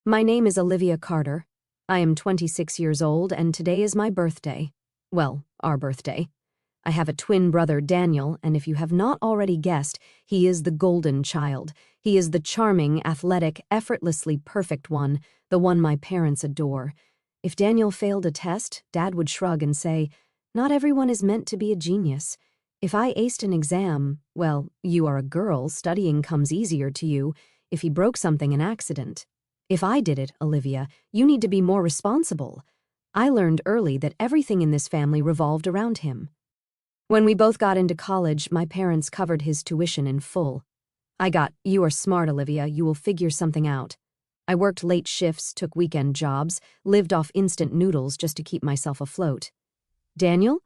My name is Olivia Carter. I am 26 years old, and today is my birthday. Well, our birthday. I have a twin brother, Daniel, and if you have not already guessed, he is the golden child. He is the charming, athletic, effortlessly perfect one, the one my parents adore. If Daniel failed a test, Dad would shrug and say, "Not everyone is meant to be a genius." If I aced an exam, well, you are a girl, studying comes easier to you. If he broke something, an accident. If I did it, Olivia, you need to be more responsible. I learned early that everything in this family revolved around him. When we both got into college, my parents covered his tuition in full. I got, "You are smart, Olivia, you will figure something out." I worked late shifts, took weekend jobs, lived off instant noodles just to keep myself afloat. Daniel?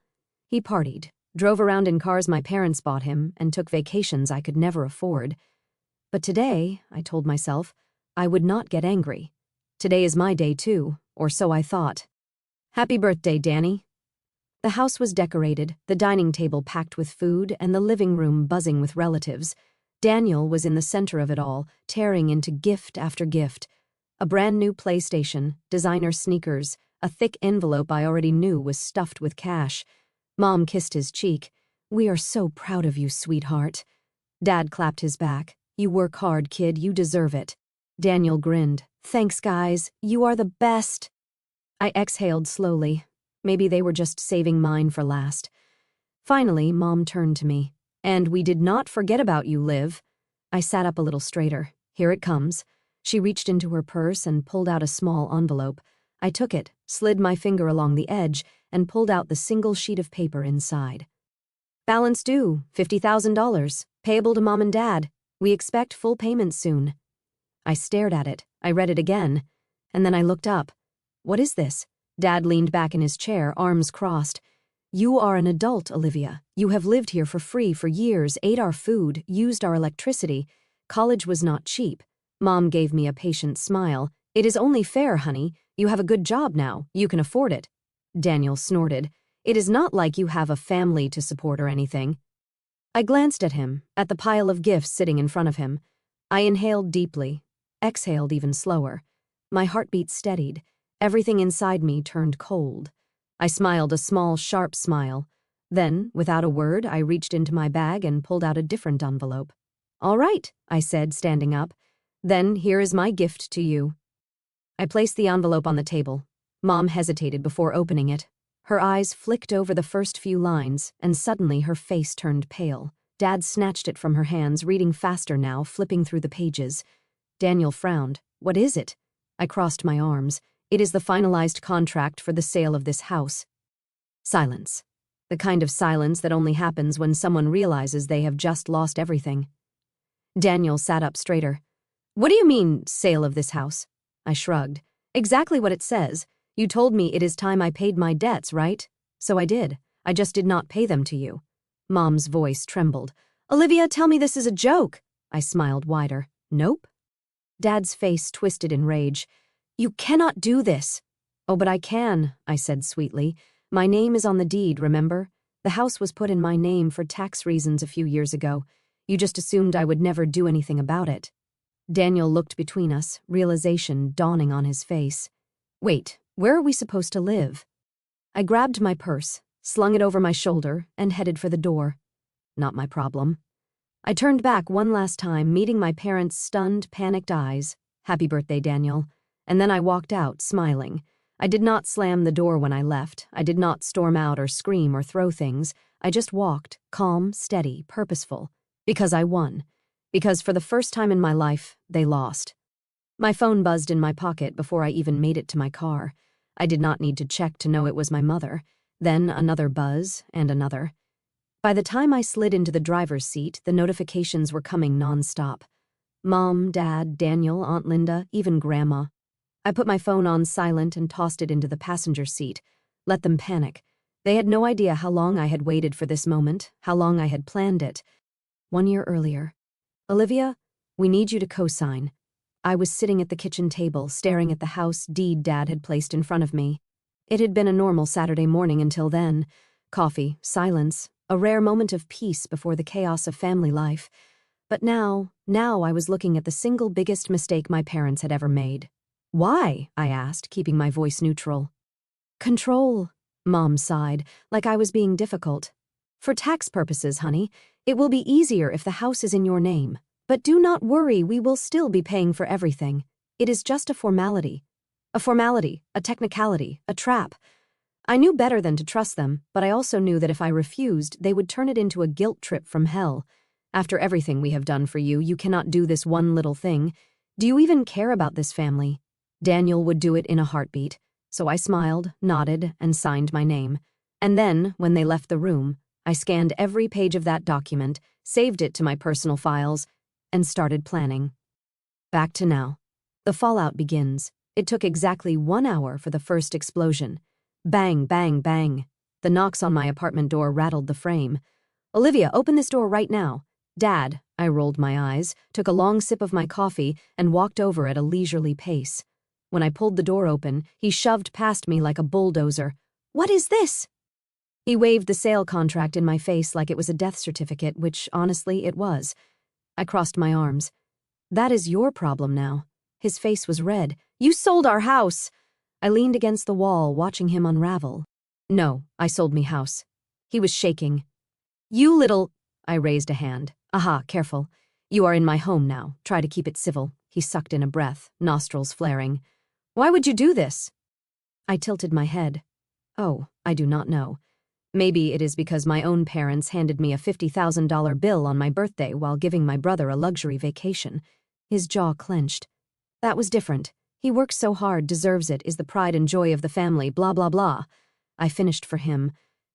He partied, drove around in cars my parents bought him, and took vacations I could never afford. But today, I told myself, I would not get angry. Today is my day too, or so I thought. Happy birthday, Danny. The house was decorated, the dining table packed with food, and the living room buzzing with relatives. Daniel was in the center of it all, tearing into gift after gift. A brand new PlayStation, designer sneakers, a thick envelope I already knew was stuffed with cash. Mom kissed his cheek. "We are so proud of you, sweetheart." Dad clapped his back. "You work hard, kid, you deserve it." Daniel grinned. "Thanks, guys. You are the best." I exhaled slowly. Maybe they were just saving mine for last. Finally, Mom turned to me. "And we did not forget about you, Liv." I sat up a little straighter. "Here it comes." She reached into her purse and pulled out a small envelope. I took it, slid my finger along the edge, and pulled out the single sheet of paper inside. "Balance due, $50,000. Payable to Mom and Dad. We expect full payment soon." I stared at it. I read it again. And then I looked up. "What is this?" Dad leaned back in his chair, arms crossed. "You are an adult, Olivia. You have lived here for free for years, ate our food, used our electricity. College was not cheap." Mom gave me a patient smile. "It is only fair, honey. You have a good job now. You can afford it." Daniel snorted. "It is not like you have a family to support or anything." I glanced at him, at the pile of gifts sitting in front of him. I inhaled deeply, exhaled even slower. My heartbeat steadied. Everything inside me turned cold. I smiled a small, sharp smile. Then, without a word, I reached into my bag and pulled out a different envelope. "All right," I said, standing up. "Then here is my gift to you." I placed the envelope on the table. Mom hesitated before opening it. Her eyes flicked over the first few lines, and suddenly her face turned pale. Dad snatched it from her hands, reading faster now, flipping through the pages. Daniel frowned. "What is it?" I crossed my arms. "It is the finalized contract for the sale of this house." Silence. The kind of silence that only happens when someone realizes they have just lost everything. Daniel sat up straighter. "What do you mean, sale of this house?" I shrugged. "Exactly what it says. You told me it is time I paid my debts, right? So I did. I just did not pay them to you." Mom's voice trembled. "Olivia, tell me this is a joke." I smiled wider. "Nope." Dad's face twisted in rage. "You cannot do this." "Oh, but I can," I said sweetly. "My name is on the deed, remember? The house was put in my name for tax reasons a few years ago. You just assumed I would never do anything about it." Daniel looked between us, realization dawning on his face. "Wait, where are we supposed to live?" I grabbed my purse, slung it over my shoulder, and headed for the door. Not my problem. I turned back one last time, meeting my parents' stunned, panicked eyes. "Happy birthday, Daniel." And then I walked out, smiling. I did not slam the door when I left. I did not storm out or scream or throw things. I just walked, calm, steady, purposeful. Because I won. Because for the first time in my life, they lost. My phone buzzed in my pocket before I even made it to my car. I did not need to check to know it was my mother. Then another buzz, and another. By the time I slid into the driver's seat, the notifications were coming nonstop. Mom, Dad, Daniel, Aunt Linda, even Grandma. I put my phone on silent and tossed it into the passenger seat. Let them panic. They had no idea how long I had waited for this moment, how long I had planned it. 1 year earlier. "Olivia, we need you to co-sign." I was sitting at the kitchen table, staring at the house deed Dad had placed in front of me. It had been a normal Saturday morning until then. Coffee, silence, a rare moment of peace before the chaos of family life. But now I was looking at the single biggest mistake my parents had ever made. Why? I asked, keeping my voice neutral. Control, Mom sighed, like I was being difficult. For tax purposes, honey, it will be easier if the house is in your name. But do not worry, we will still be paying for everything. It is just a formality. A formality, a technicality, a trap. I knew better than to trust them, but I also knew that if I refused, they would turn it into a guilt trip from hell. After everything we have done for you, you cannot do this one little thing. Do you even care about this family? Daniel would do it in a heartbeat. So I smiled, nodded, and signed my name. And then, when they left the room, I scanned every page of that document, saved it to my personal files, and started planning. Back to now. The fallout begins. It took exactly 1 hour for the first explosion. Bang, bang, bang. The knocks on my apartment door rattled the frame. Olivia, open this door right now. Dad, I rolled my eyes, took a long sip of my coffee, and walked over at a leisurely pace. When I pulled the door open, he shoved past me like a bulldozer. What is this? He waved the sale contract in my face like it was a death certificate, which, honestly, it was. I crossed my arms. That is your problem now. His face was red. You sold our house! I leaned against the wall, watching him unravel. No, I sold me house. He was shaking. You little... I raised a hand. Aha, careful. You are in my home now. Try to keep it civil. He sucked in a breath, nostrils flaring. Why would you do this? I tilted my head. Oh, I do not know. Maybe it is because my own parents handed me a $50,000 bill on my birthday while giving my brother a luxury vacation. His jaw clenched. That was different. He works so hard, deserves it, is the pride and joy of the family, blah, blah, blah. I finished for him.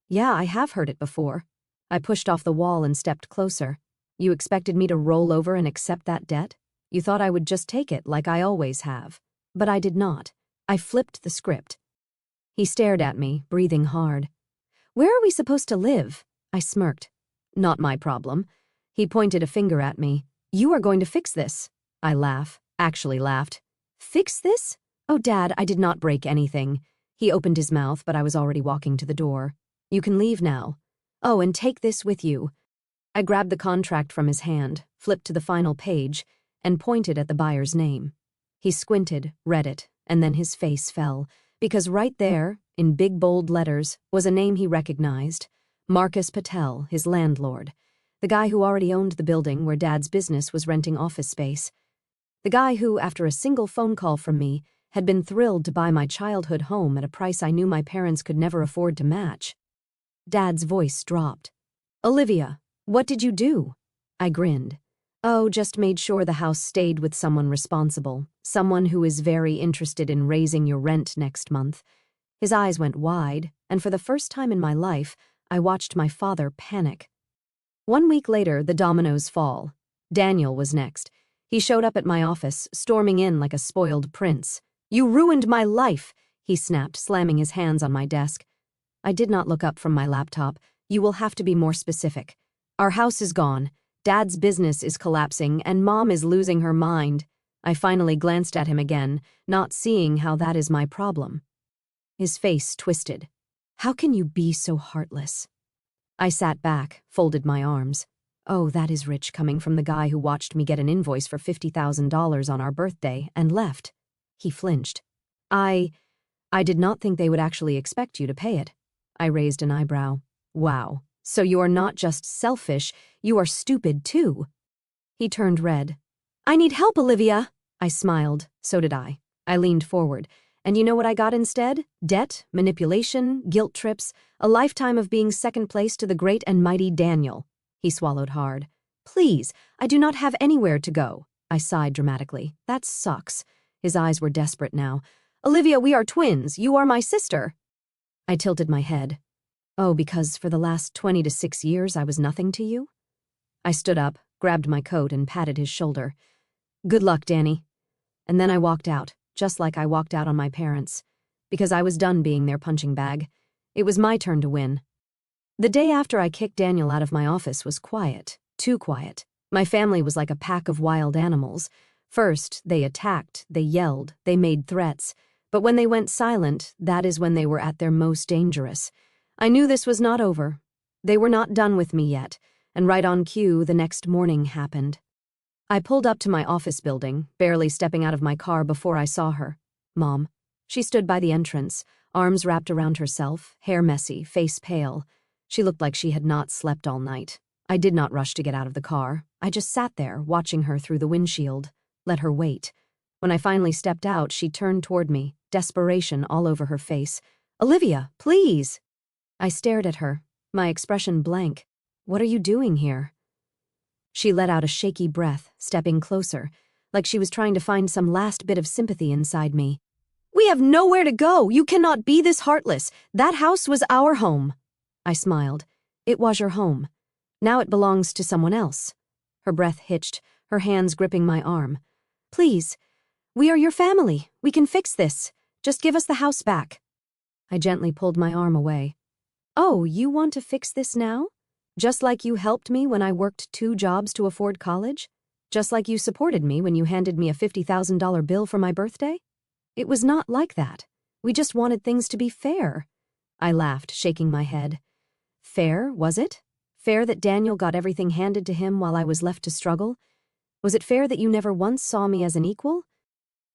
Yeah, I have heard it before. I pushed off the wall and stepped closer. You expected me to roll over and accept that debt? You thought I would just take it like I always have. But I did not. I flipped the script. He stared at me, breathing hard. Where are we supposed to live? I smirked. Not my problem. He pointed a finger at me. You are going to fix this. I actually laughed. Fix this? Oh, Dad, I did not break anything. He opened his mouth, but I was already walking to the door. You can leave now. Oh, and take this with you. I grabbed the contract from his hand, flipped to the final page, and pointed at the buyer's name. He squinted, read it, and then his face fell, because right there, in big bold letters, was a name he recognized. Marcus Patel, his landlord. The guy who already owned the building where Dad's business was renting office space. The guy who, after a single phone call from me, had been thrilled to buy my childhood home at a price I knew my parents could never afford to match. Dad's voice dropped. Olivia, what did you do? I grinned. Oh, just made sure the house stayed with someone responsible, someone who is very interested in raising your rent next month. His eyes went wide, and for the first time in my life, I watched my father panic. 1 week later, the dominoes fall. Daniel was next. He showed up at my office, storming in like a spoiled prince. You ruined my life, he snapped, slamming his hands on my desk. I did not look up from my laptop. You will have to be more specific. Our house is gone. Dad's business is collapsing, and Mom is losing her mind. I finally glanced at him again, not seeing how that is my problem. His face twisted. How can you be so heartless? I sat back, folded my arms. Oh, that is rich coming from the guy who watched me get an invoice for $50,000 on our birthday and left. He flinched. I did not think they would actually expect you to pay it. I raised an eyebrow. Wow. So you are not just selfish, you are stupid too. He turned red. I need help, Olivia. I smiled. So did I. I leaned forward. And you know what I got instead? Debt, manipulation, guilt trips, a lifetime of being second place to the great and mighty Daniel. He swallowed hard. Please, I do not have anywhere to go. I sighed dramatically. That sucks. His eyes were desperate now. Olivia, we are twins. You are my sister. I tilted my head. Oh, because for the last 26 years I was nothing to you? I stood up, grabbed my coat, and patted his shoulder. Good luck, Danny. And then I walked out, just like I walked out on my parents, because I was done being their punching bag. It was my turn to win. The day after I kicked Daniel out of my office was quiet, too quiet. My family was like a pack of wild animals. First, they attacked, they yelled, they made threats. But when they went silent, that is when they were at their most dangerous. I knew this was not over. They were not done with me yet, and right on cue, the next morning happened. I pulled up to my office building, barely stepping out of my car before I saw her. Mom. She stood by the entrance, arms wrapped around herself, hair messy, face pale. She looked like she had not slept all night. I did not rush to get out of the car. I just sat there, watching her through the windshield. Let her wait. When I finally stepped out, she turned toward me, desperation all over her face. "Olivia, please!" I stared at her, my expression blank. "What are you doing here?" She let out a shaky breath, stepping closer, like she was trying to find some last bit of sympathy inside me. "We have nowhere to go! You cannot be this heartless! That house was our home!" I smiled. "It was your home. Now it belongs to someone else." Her breath hitched, her hands gripping my arm. "Please, we are your family. We can fix this. Just give us the house back." I gently pulled my arm away. "Oh, you want to fix this now? Just like you helped me when I worked 2 jobs to afford college? Just like you supported me when you handed me a $50,000 bill for my birthday? It was not like that. We just wanted things to be fair." I laughed, shaking my head. Fair, was it? Fair that Daniel got everything handed to him while I was left to struggle? Was it fair that you never once saw me as an equal?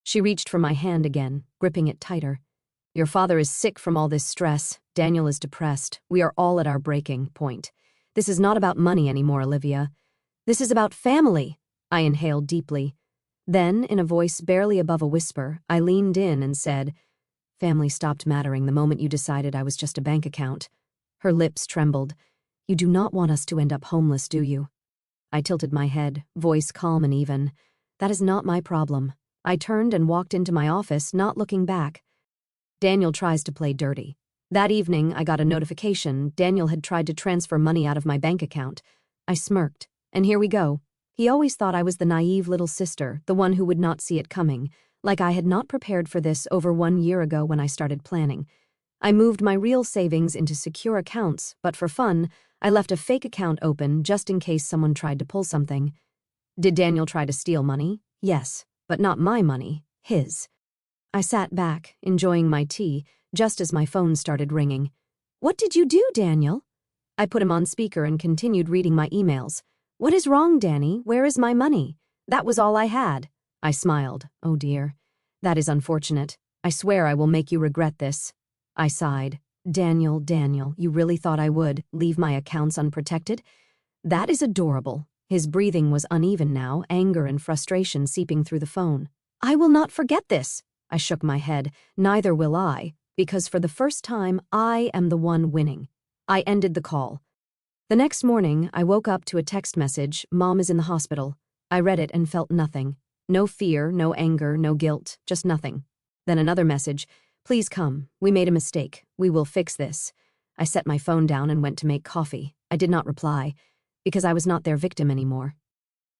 She reached for my hand again, gripping it tighter. "Your father is sick from all this stress. Daniel is depressed. We are all at our breaking point. This is not about money anymore, Olivia. This is about family." I inhaled deeply. Then, in a voice barely above a whisper, I leaned in and said, "Family stopped mattering the moment you decided I was just a bank account." Her lips trembled. "You do not want us to end up homeless, do you?" I tilted my head, voice calm and even. "That is not my problem." I turned and walked into my office, not looking back. Daniel tries to play dirty. That evening, I got a notification Daniel had tried to transfer money out of my bank account. I smirked. And here we go. He always thought I was the naive little sister, the one who would not see it coming, like I had not prepared for this over 1 year ago when I started planning. I moved my real savings into secure accounts, but for fun, I left a fake account open just in case someone tried to pull something. Did Daniel try to steal money? Yes, but not my money, his. I sat back, enjoying my tea, just as my phone started ringing. "What did you do, Daniel?" I put him on speaker and continued reading my emails. "What is wrong, Danny? Where is my money? That was all I had." I smiled. "Oh dear. That is unfortunate. I swear I will make you regret this." I sighed. Daniel, you really thought I would leave my accounts unprotected? That is adorable." His breathing was uneven now, anger and frustration seeping through the phone. "I will not forget this." I shook my head. "Neither will I, because for the first time, I am the one winning." I ended the call. The next morning, I woke up to a text message, "Mom is in the hospital." I read it and felt nothing. No fear, no anger, no guilt, just nothing. Then another message, "Please come. We made a mistake. We will fix this." I set my phone down and went to make coffee. I did not reply, because I was not their victim anymore.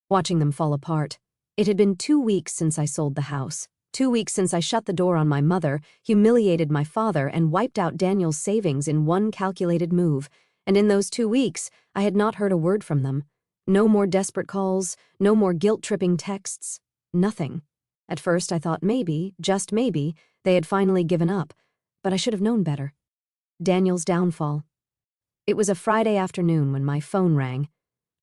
Watching them fall apart. It had been 2 weeks since I sold the house. 2 weeks since I shut the door on my mother, humiliated my father, and wiped out Daniel's savings in one calculated move. And in those 2 weeks, I had not heard a word from them. No more desperate calls, no more guilt-tripping texts. Nothing. At first I thought maybe, just maybe, they had finally given up, but I should have known better. Daniel's downfall. It was a Friday afternoon when my phone rang.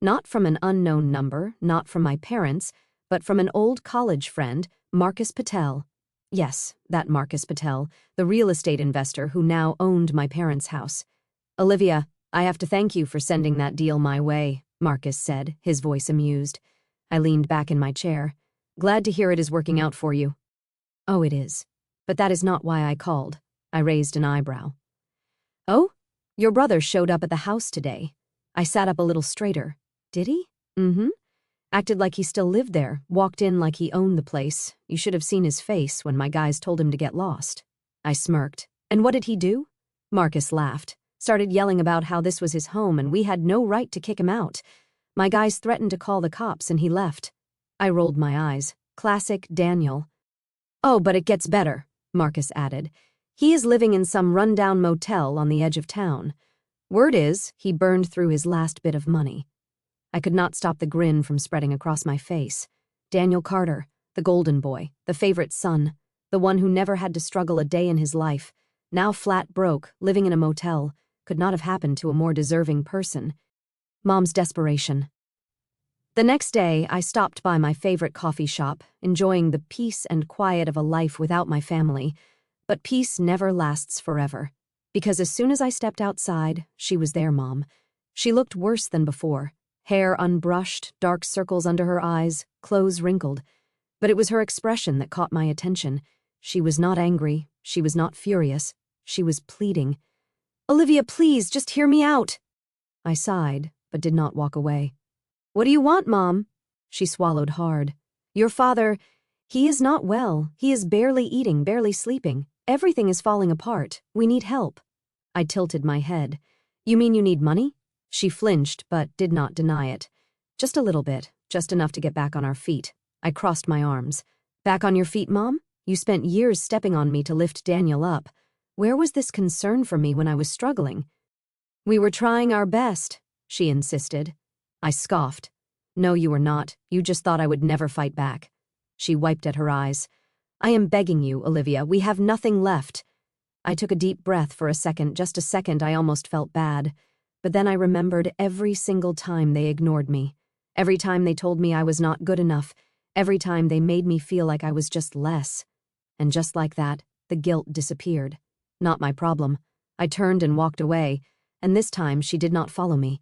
Not from an unknown number, not from my parents, but from an old college friend, Marcus Patel. Yes, that Marcus Patel, the real estate investor who now owned my parents' house. "Olivia, I have to thank you for sending that deal my way," Marcus said, his voice amused. I leaned back in my chair. "Glad to hear it is working out for you." "Oh, it is. But that is not why I called." I raised an eyebrow. "Oh? Your brother showed up at the house today." I sat up a little straighter. "Did he?" "Mm-hmm. Acted like he still lived there, walked in like he owned the place. You should have seen his face when my guys told him to get lost." I smirked. "And what did he do?" Marcus laughed. Started yelling about how this was his home and we had no right to kick him out. My guys threatened to call the cops and he left. I rolled my eyes. Classic Daniel. "Oh, but it gets better," Marcus added. "He is living in some rundown motel on the edge of town. Word is, he burned through his last bit of money." I could not stop the grin from spreading across my face. Daniel Carter, the golden boy, the favorite son, the one who never had to struggle a day in his life, now flat broke, living in a motel, could not have happened to a more deserving person. Mom's desperation. The next day, I stopped by my favorite coffee shop, enjoying the peace and quiet of a life without my family. But peace never lasts forever. Because as soon as I stepped outside, she was there, Mom. She looked worse than before. Hair unbrushed, dark circles under her eyes, clothes wrinkled. But it was her expression that caught my attention. She was not angry. She was not furious. She was pleading. "Olivia, please, just hear me out." I sighed, but did not walk away. "What do you want, Mom?" She swallowed hard. "Your father, he is not well. He is barely eating, barely sleeping. Everything is falling apart. We need help." I tilted my head. "You mean you need money?" She flinched, but did not deny it. "Just a little bit, just enough to get back on our feet." I crossed my arms. "Back on your feet, Mom? You spent years stepping on me to lift Daniel up. Where was this concern for me when I was struggling?" "We were trying our best," she insisted. I scoffed. "No, you were not. You just thought I would never fight back." She wiped at her eyes. "I am begging you, Olivia. We have nothing left." I took a deep breath for a second, just a second. I almost felt bad. But then I remembered every single time they ignored me. Every time they told me I was not good enough. Every time they made me feel like I was just less. And just like that, the guilt disappeared. Not my problem. I turned and walked away, and this time she did not follow me.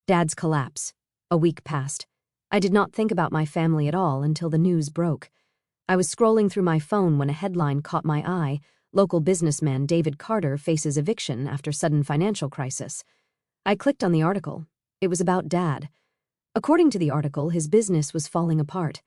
Dad's collapse. A week passed. I did not think about my family at all until the news broke. I was scrolling through my phone when a headline caught my eye. Local businessman David Carter faces eviction after sudden financial crisis. I clicked on the article. It was about Dad. According to the article, his business was falling apart.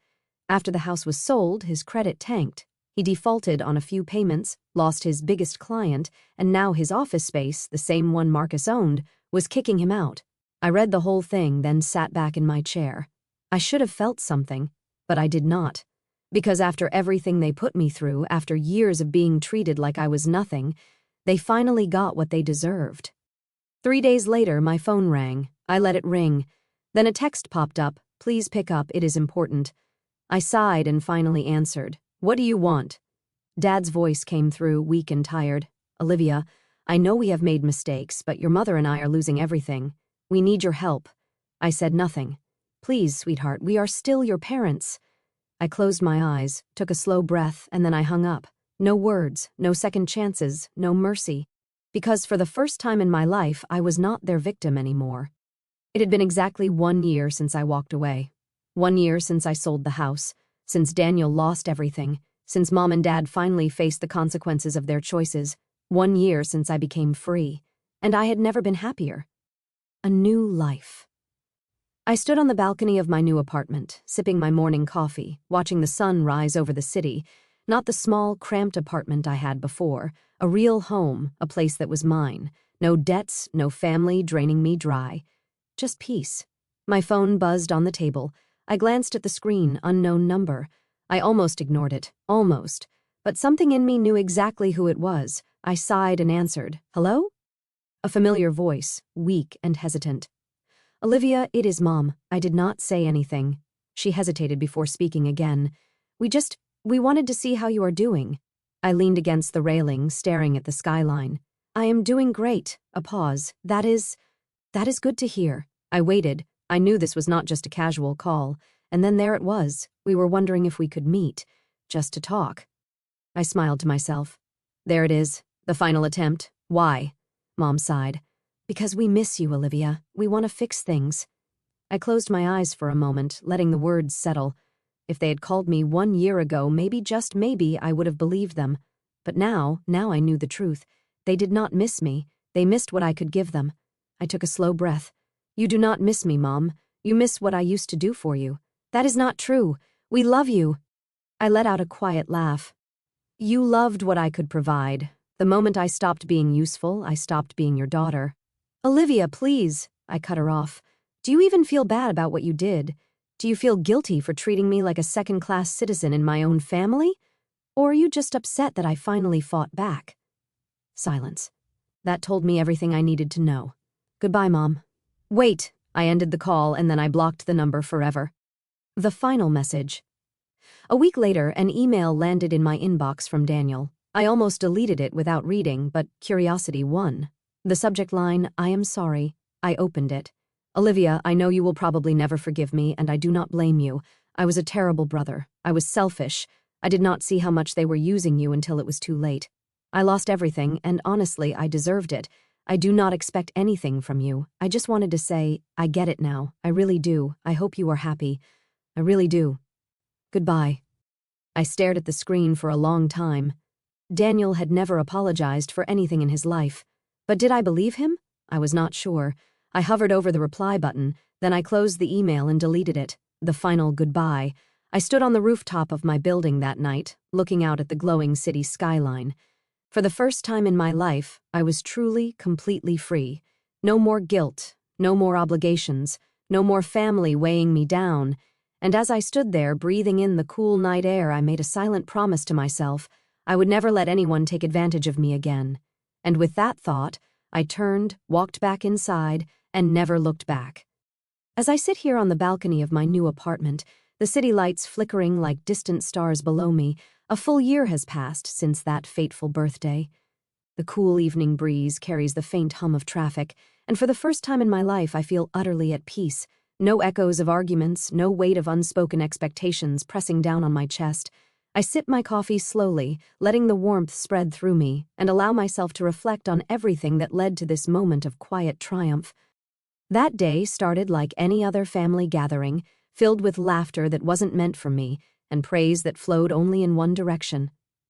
After the house was sold, his credit tanked. He defaulted on a few payments, lost his biggest client, and now his office space, the same one Marcus owned, was kicking him out. I read the whole thing, then sat back in my chair. I should have felt something, but I did not. Because after everything they put me through, after years of being treated like I was nothing, they finally got what they deserved. 3 days later, my phone rang. I let it ring. Then a text popped up. "Please pick up, it is important." I sighed and finally answered. "What do you want?" Dad's voice came through, weak and tired. "Olivia, I know we have made mistakes, but your mother and I are losing everything. We need your help." I said nothing. "Please, sweetheart, we are still your parents." I closed my eyes, took a slow breath, and then I hung up. No words, no second chances, no mercy. Because for the first time in my life, I was not their victim anymore. It had been exactly 1 year since I walked away. 1 year since I sold the house, since Daniel lost everything, since Mom and Dad finally faced the consequences of their choices. 1 year since I became free. And I had never been happier. A new life. I stood on the balcony of my new apartment, sipping my morning coffee, watching the sun rise over the city, not the small, cramped apartment I had before, a real home, a place that was mine. No debts, no family draining me dry. Just peace. My phone buzzed on the table. I glanced at the screen, unknown number. I almost ignored it, almost. But something in me knew exactly who it was. I sighed and answered, "Hello?" A familiar voice, weak and hesitant. "Olivia, it is Mom. I did not say anything." She hesitated before speaking again. We wanted to see how you are doing." I leaned against the railing, staring at the skyline. "I am doing great." A pause. That is good to hear." I waited. I knew this was not just a casual call. And then there it was. We were wondering if we could meet. Just to talk. I smiled to myself. There it is. The final attempt. "Why?" Mom sighed. "Because we miss you, Olivia. We want to fix things." I closed my eyes for a moment, letting the words settle. If they had called me 1 year ago, maybe, just maybe, I would have believed them. But now I knew the truth. They did not miss me. They missed what I could give them. I took a slow breath. "You do not miss me, Mom. You miss what I used to do for you." "That is not true. We love you." I let out a quiet laugh. "You loved what I could provide. The moment I stopped being useful, I stopped being your daughter." "Olivia, please." I cut her off. "Do you even feel bad about what you did? Do you feel guilty for treating me like a second-class citizen in my own family? Or are you just upset that I finally fought back?" Silence. That told me everything I needed to know. "Goodbye, Mom." "Wait." I ended the call, and then I blocked the number forever. The final message. A week later, an email landed in my inbox from Daniel. I almost deleted it without reading, but curiosity won. The subject line, "I am sorry." I opened it. Olivia, I know you will probably never forgive me, and I do not blame you. I was a terrible brother. I was selfish. I did not see how much they were using you until it was too late. I lost everything, and honestly, I deserved it. I do not expect anything from you. I just wanted to say, I get it now. I really do. I hope you are happy. I really do. Goodbye. I stared at the screen for a long time. Daniel had never apologized for anything in his life. But did I believe him? I was not sure. I hovered over the reply button, then I closed the email and deleted it. The final goodbye. I stood on the rooftop of my building that night, looking out at the glowing city skyline. For the first time in my life, I was truly, completely free. No more guilt, no more obligations, no more family weighing me down. And as I stood there, breathing in the cool night air, I made a silent promise to myself. I would never let anyone take advantage of me again. And with that thought, I turned, walked back inside, and never looked back. As I sit here on the balcony of my new apartment, the city lights flickering like distant stars below me, a full year has passed since that fateful birthday. The cool evening breeze carries the faint hum of traffic, and for the first time in my life I feel utterly at peace. No echoes of arguments, no weight of unspoken expectations pressing down on my chest. I sip my coffee slowly, letting the warmth spread through me, and allow myself to reflect on everything that led to this moment of quiet triumph. That day started like any other family gathering, filled with laughter that wasn't meant for me, and praise that flowed only in one direction.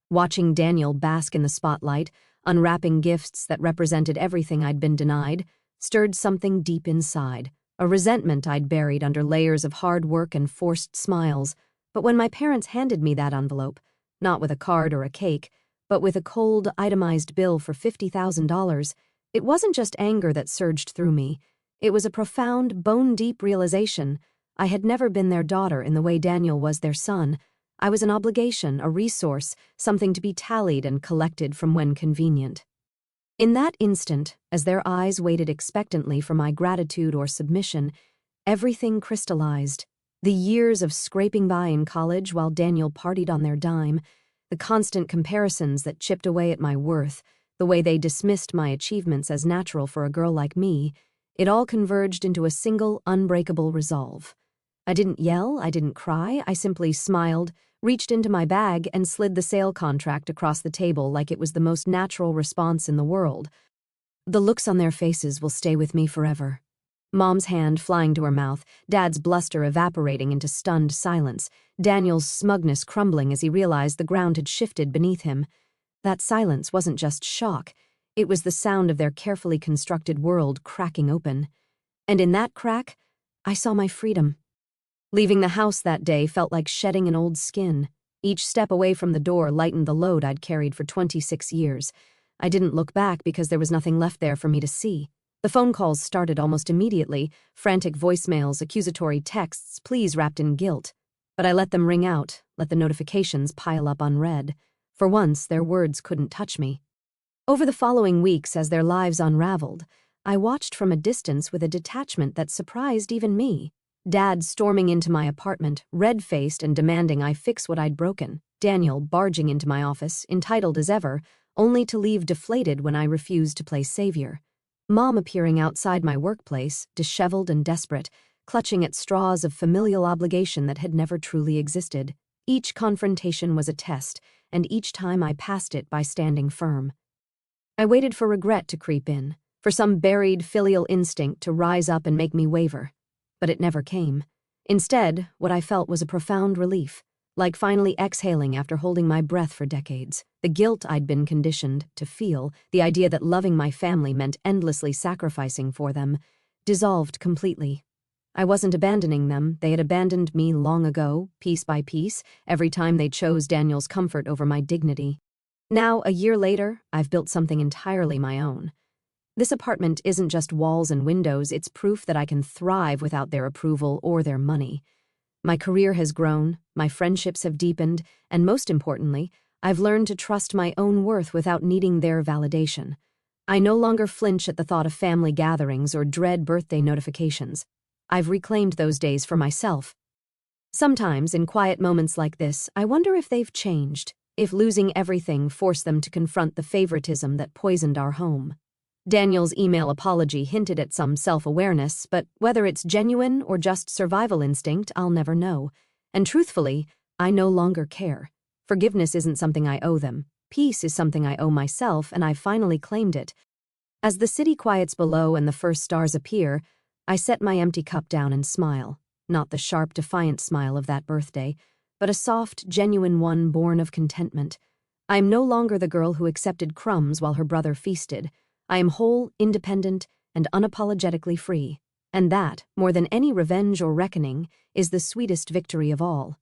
Watching Daniel bask in the spotlight, unwrapping gifts that represented everything I'd been denied, stirred something deep inside, a resentment I'd buried under layers of hard work and forced smiles. But when my parents handed me that envelope, not with a card or a cake, but with a cold, itemized bill for $50,000, it wasn't just anger that surged through me. It was a profound, bone-deep realization. I had never been their daughter in the way Daniel was their son. I was an obligation, a resource, something to be tallied and collected from when convenient. In that instant, as their eyes waited expectantly for my gratitude or submission, everything crystallized. The years of scraping by in college while Daniel partied on their dime, the constant comparisons that chipped away at my worth, the way they dismissed my achievements as natural for a girl like me, it all converged into a single, unbreakable resolve. I didn't yell, I didn't cry, I simply smiled, reached into my bag, and slid the sale contract across the table like it was the most natural response in the world. The looks on their faces will stay with me forever. Mom's hand flying to her mouth, Dad's bluster evaporating into stunned silence, Daniel's smugness crumbling as he realized the ground had shifted beneath him. That silence wasn't just shock, it was the sound of their carefully constructed world cracking open. And in that crack, I saw my freedom. Leaving the house that day felt like shedding an old skin. Each step away from the door lightened the load I'd carried for 26 years. I didn't look back because there was nothing left there for me to see. The phone calls started almost immediately, frantic voicemails, accusatory texts, pleas wrapped in guilt. But I let them ring out, let the notifications pile up unread. For once, their words couldn't touch me. Over the following weeks, as their lives unraveled, I watched from a distance with a detachment that surprised even me. Dad storming into my apartment, red-faced and demanding I fix what I'd broken. Daniel barging into my office, entitled as ever, only to leave deflated when I refused to play savior. Mom appearing outside my workplace, disheveled and desperate, clutching at straws of familial obligation that had never truly existed. Each confrontation was a test, and each time I passed it by standing firm. I waited for regret to creep in, for some buried filial instinct to rise up and make me waver. But it never came. Instead, what I felt was a profound relief, like finally exhaling after holding my breath for decades. The guilt I'd been conditioned to feel, the idea that loving my family meant endlessly sacrificing for them, dissolved completely. I wasn't abandoning them, they had abandoned me long ago, piece by piece, every time they chose Daniel's comfort over my dignity. Now, a year later, I've built something entirely my own. This apartment isn't just walls and windows, it's proof that I can thrive without their approval or their money. My career has grown, my friendships have deepened, and most importantly, I've learned to trust my own worth without needing their validation. I no longer flinch at the thought of family gatherings or dread birthday notifications. I've reclaimed those days for myself. Sometimes, in quiet moments like this, I wonder if they've changed, if losing everything forced them to confront the favoritism that poisoned our home. Daniel's email apology hinted at some self-awareness, but whether it's genuine or just survival instinct, I'll never know. And truthfully, I no longer care. Forgiveness isn't something I owe them. Peace is something I owe myself, and I've finally claimed it. As the city quiets below and the first stars appear, I set my empty cup down and smile. Not the sharp, defiant smile of that birthday, but a soft, genuine one born of contentment. I am no longer the girl who accepted crumbs while her brother feasted. I am whole, independent, and unapologetically free. And that, more than any revenge or reckoning, is the sweetest victory of all.